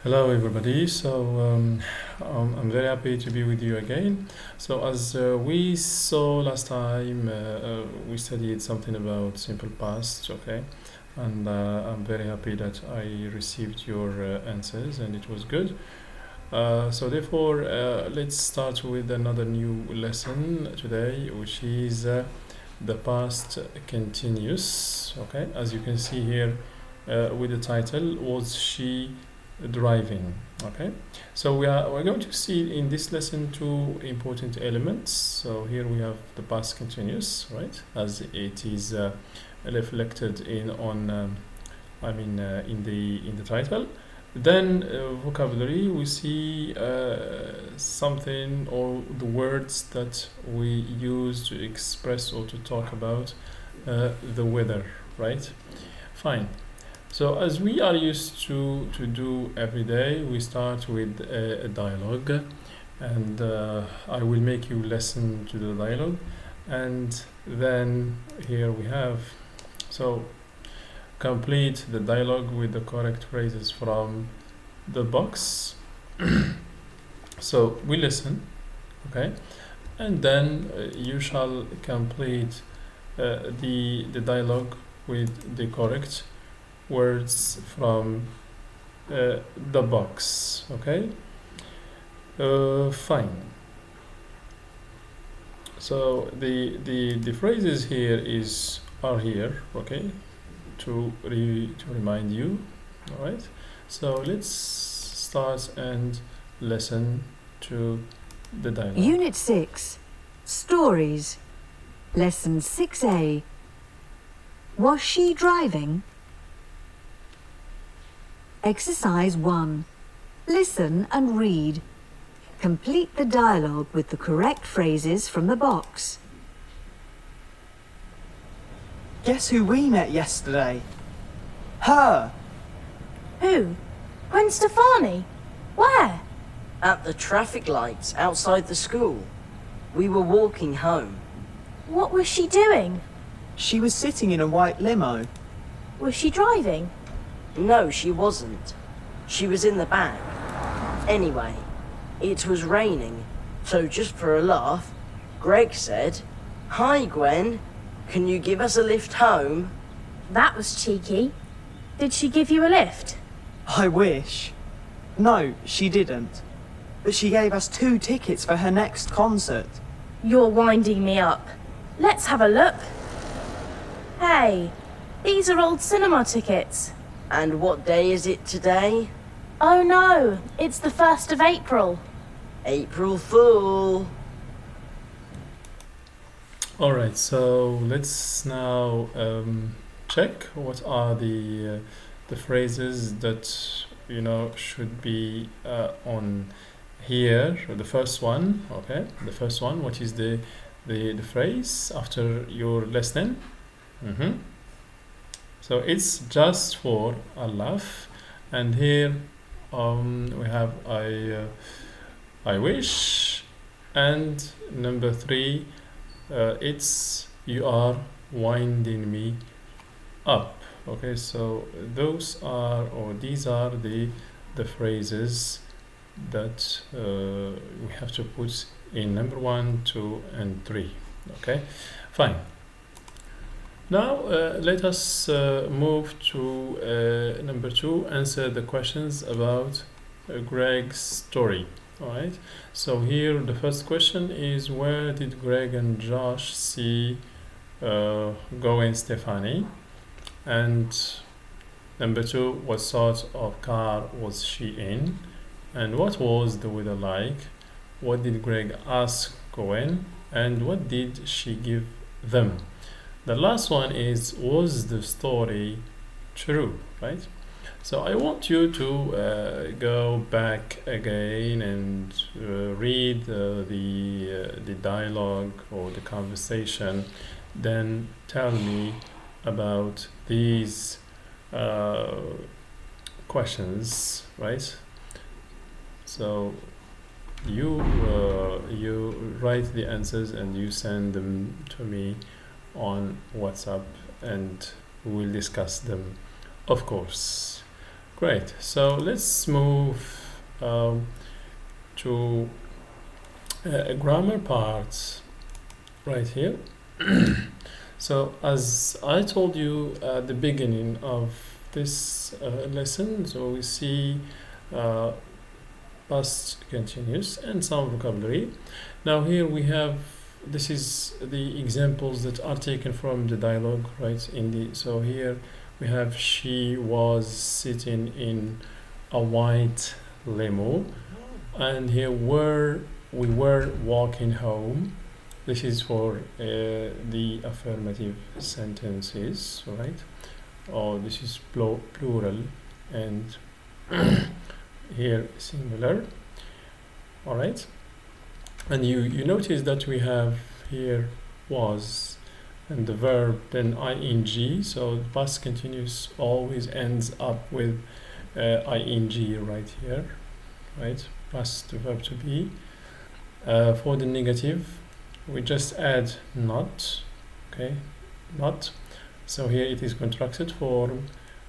Hello everybody. I'm very happy to be with you again. So as we saw last time, we studied something about simple past, okay? And I'm very happy that I received your answers and it was good. So therefore, let's start with another new lesson today, which is the past continuous, okay? As you can see here with the title, was she driving? Okay, so we're going to see in this lesson two important elements. So here we have the past continuous, right, as it is reflected in on in the title. Then vocabulary, we see something or the words that we use to express or to talk about the weather, right? Fine. So as we are used to do every day, we start with a dialogue, and I will make you listen to the dialogue, and then here we have, so complete the dialogue with the correct phrases from the box. So we listen, okay, and then you shall complete the dialogue with the correct words from the box, okay. Fine. So the phrases here are here, okay, to remind you. All right, so let's start and listen to the dialogue. Unit 6, Stories, Lesson 6A. Was she driving? Exercise 1. Listen and read. Complete the dialogue with the correct phrases from the box. Guess who we met yesterday? Her! Who? Gwen Stefani? Where? At the traffic lights outside the school. We were walking home. What was she doing? She was sitting in a white limo. Was she driving? No, she wasn't. She was in the back. Anyway, it was raining, so just for a laugh, Greg said, "Hi, Gwen. Can you give us a lift home?" That was cheeky. Did she give you a lift? I wish. No, she didn't. But she gave us 2 tickets for her next concert. You're winding me up. Let's have a look. Hey, these are old cinema tickets. And what day is it today? Oh no, it's the 1st of April. April Fool. All right, so let's now check what are the phrases that should be on here. The first one, okay, the first one. What is the phrase after your lesson? So it's just for a laugh, and here we have I wish, and number 3. It's you are winding me up. Okay, so these are the phrases that we have to put in number 1, 2, and 3. Okay, fine. Now let us move to number 2. Answer the questions about Greg's story. All right, so here the first question is, where did Greg and Josh see Gwen Stefani? And number 2, what sort of car was she in? And what was the weather like? What did Greg ask Gwen? And what did she give them? The last one is, was the story true, right? So I want you to go back again and read the dialogue or the conversation, then tell me about these questions, right? So you write the answers and you send them to me on WhatsApp, and we'll discuss them, of course. Great. So let's move to a grammar part right here. So as I told you at the beginning of this lesson, so we see past continuous and some vocabulary. Now here we have, this is the examples that are taken from the dialogue, right? So here we have, she was sitting in a white limo, and here we were walking home. This is for the affirmative sentences, right? Or this is plural, and here singular. All right, and you notice that we have here was and the verb, then ing. So past continuous always ends up with ing right here, right? Past the verb to be. For the negative, we just add not, okay, not. So here it is contracted form,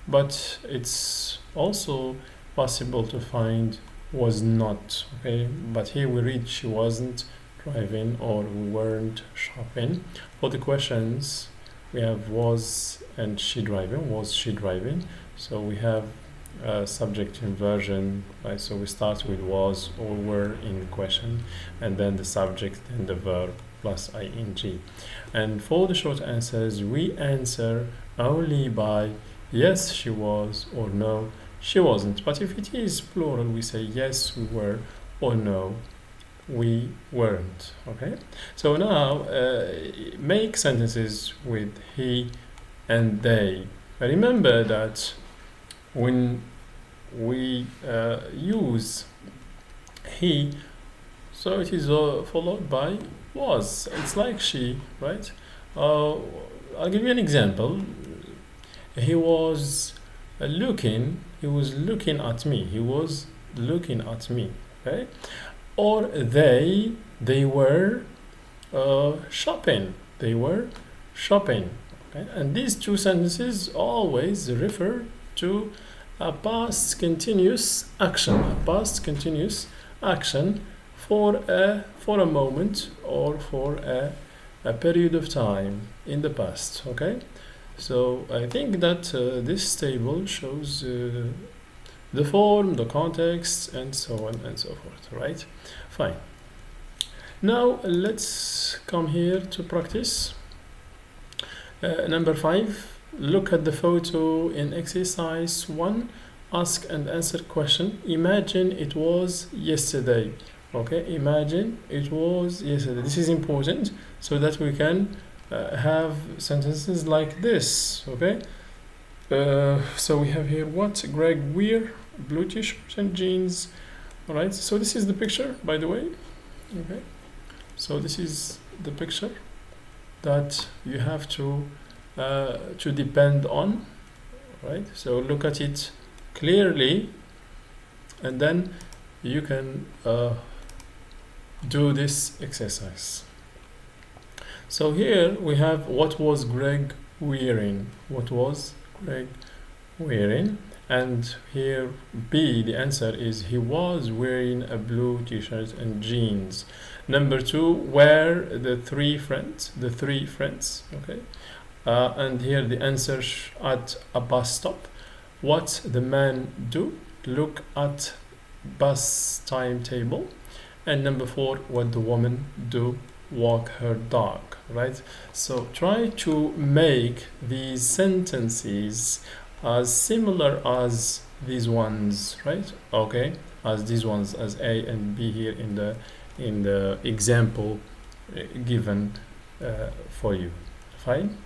but it's also possible to find was not, okay, but here we read she wasn't driving or we weren't shopping. For the questions, we have was and she driving, was she driving. So we have subject inversion, right? So we start with was or were in the question, and then the subject and the verb plus ing. And for the short answers, we answer only by yes she was or no she wasn't. But if it is plural, we say yes we were or no we weren't. Okay, so now make sentences with he and they. Remember that when we use he, so it is followed by was. It's like she, right? I'll give you an example. He was looking at me. He was looking at me. Okay, or they were shopping. They were shopping. Okay, and these two sentences always refer to a past continuous action. A past continuous action for a moment or for a period of time in the past. Okay, so I think that this table shows the form, the context, and so on and so forth, right? Fine. Now let's come here to practice. Number 5, look at the photo in exercise 1. Ask and answer question. Imagine it was yesterday. Okay, imagine it was yesterday. This is important so that we can have sentences like this. Okay, so we have here what Greg wear, blue t-shirt and jeans. All right, so this is the picture, by the way. Okay, so this is the picture that you have to depend on, right? So look at it clearly, and then you can do this exercise. So here we have what was Greg wearing. What was Greg wearing? And here B, the answer is he was wearing a blue t-shirt and jeans. Number 2, where the three friends. Okay, and here the answer at a bus stop. What the man do? Look at bus timetable. And number 4, what the woman do? Walk her dog. Right, so try to make these sentences as similar as these ones, right? Okay, as these ones, as A and B here in the example given for you. Fine.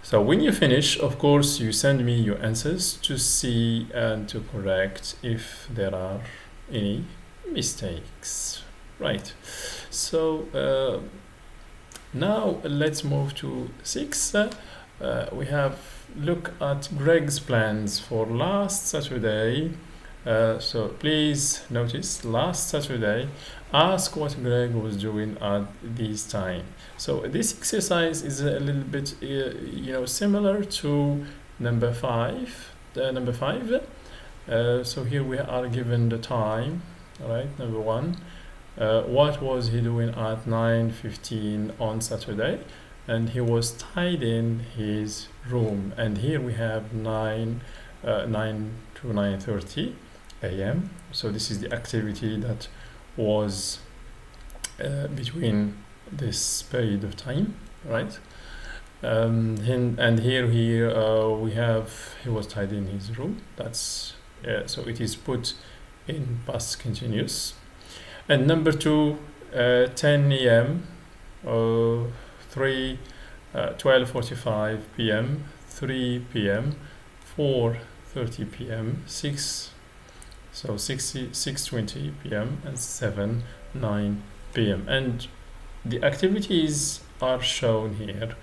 So when you finish, of course, you send me your answers to see and to correct if there are any mistakes. Right. So now let's move to 6. We have look at Greg's plans for last Saturday. So please notice last Saturday. Ask what Greg was doing at this time. So this exercise is a little bit similar to number 5. number 5. So here we are given the time, right? Number 1. What was he doing at 9:15 on Saturday? And he was tidying his room. And here we have 9 to 9:30 a.m. So this is the activity that was between this period of time, right? And here we have he was tidying his room. That's so it is put in past continuous. And number 2, 10 a.m. 12:45 p.m., 3 p.m., 4:30 p.m., 6:20 p.m. and 9 p.m. And the activities are shown here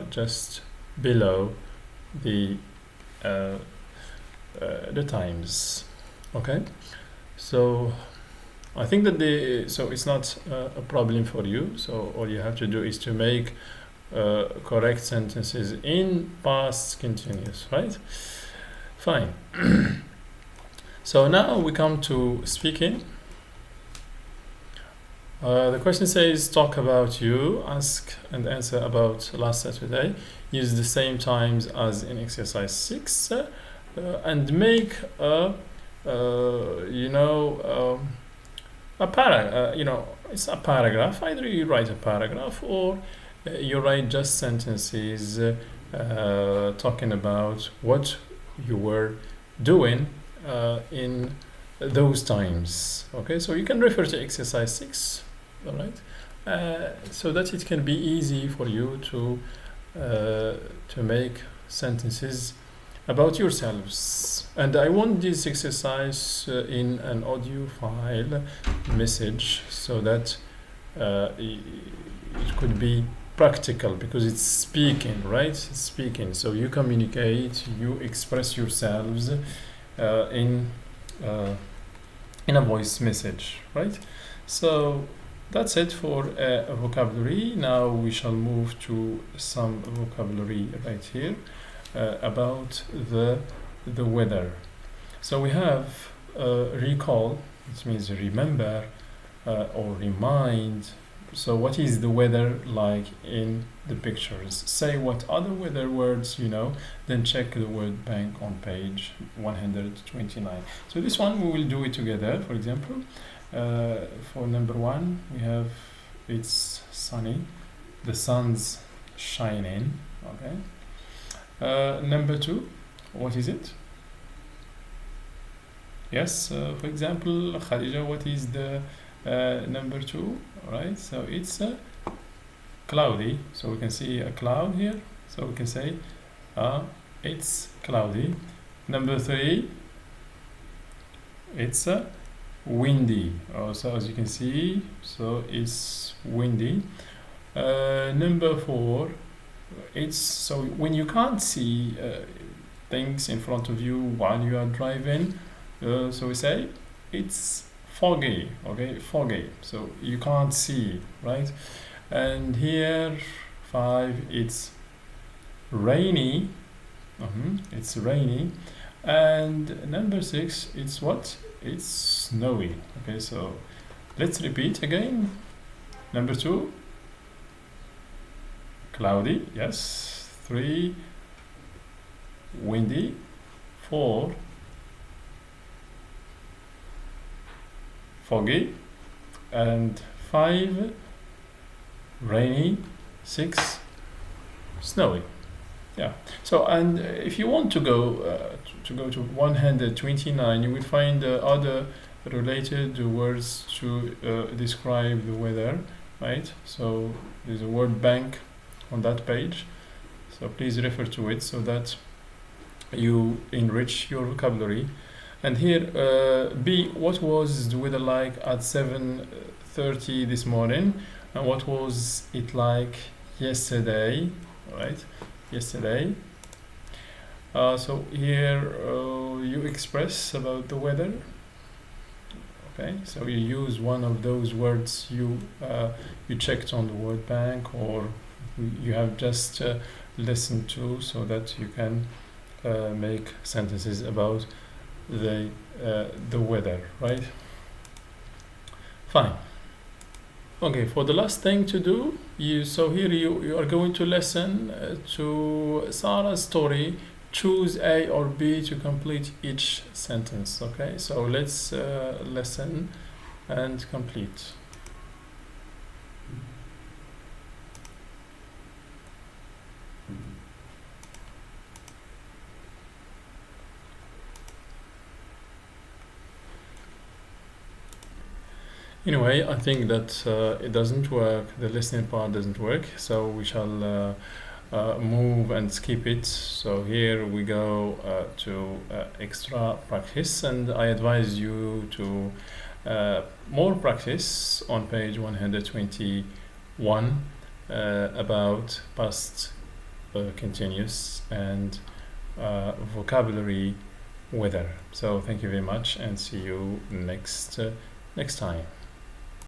just below the times. Okay, so I think that so it's not a problem for you. So all you have to do is to make correct sentences in past continuous, right? Fine. So now we come to speaking. The question says, talk about you, ask and answer about last Saturday. Use the same times as in exercise 6 and make a it's a paragraph. Either you write a paragraph or you write just sentences talking about what you were doing in those times. Okay, so you can refer to exercise 6, all right, so that it can be easy for you to make sentences about yourselves. And I want this exercise in an audio file message so that it could be practical, because it's speaking, right? It's speaking, so you communicate, you express yourselves in a voice message, right? So that's it for vocabulary. Now we shall move to some vocabulary right here about the weather. So we have recall, which means remember or remind. So what is the weather like in the pictures? Say what other weather words you know, then check the word bank on page 129. So this one we will do it together. For example, for number 1 we have it's sunny, the sun's shining. Okay. Number 2, what is it? Yes, for example, Khadija, what is the number 2? Right, so it's cloudy. So we can see a cloud here. So we can say it's cloudy. Number 3, it's windy. So as you can see, so it's windy. Number 4, it's so when you can't see things in front of you while you are driving, so we say it's foggy. Okay, foggy, so you can't see, right? And here 5, it's rainy. It's rainy. And number 6, it's what? It's snowy. Okay, so let's repeat again. Number 2, cloudy, yes. 3, windy. 4, foggy. And 5, rainy. 6, snowy. Yeah. So, and if you want to go to 129, you will find other related words to describe the weather, right? So there's a word bank on that page, so please refer to it so that you enrich your vocabulary. And here B, what was the weather like at 7:30 this morning, and what was it like yesterday? Right, yesterday. So here you express about the weather. Okay, so you use one of those words you checked on the word bank, or you have just listened to, so that you can make sentences about the weather, right? Fine. Okay, for the last thing to do, here you are going to listen to Sarah's story. Choose A or B to complete each sentence. Okay, so let's listen and complete. Anyway, I think that it doesn't work, the listening part doesn't work, so we shall move and skip it. So here we go to extra practice, and I advise you to more practice on page 121 about past continuous and vocabulary weather. So thank you very much and see you next time.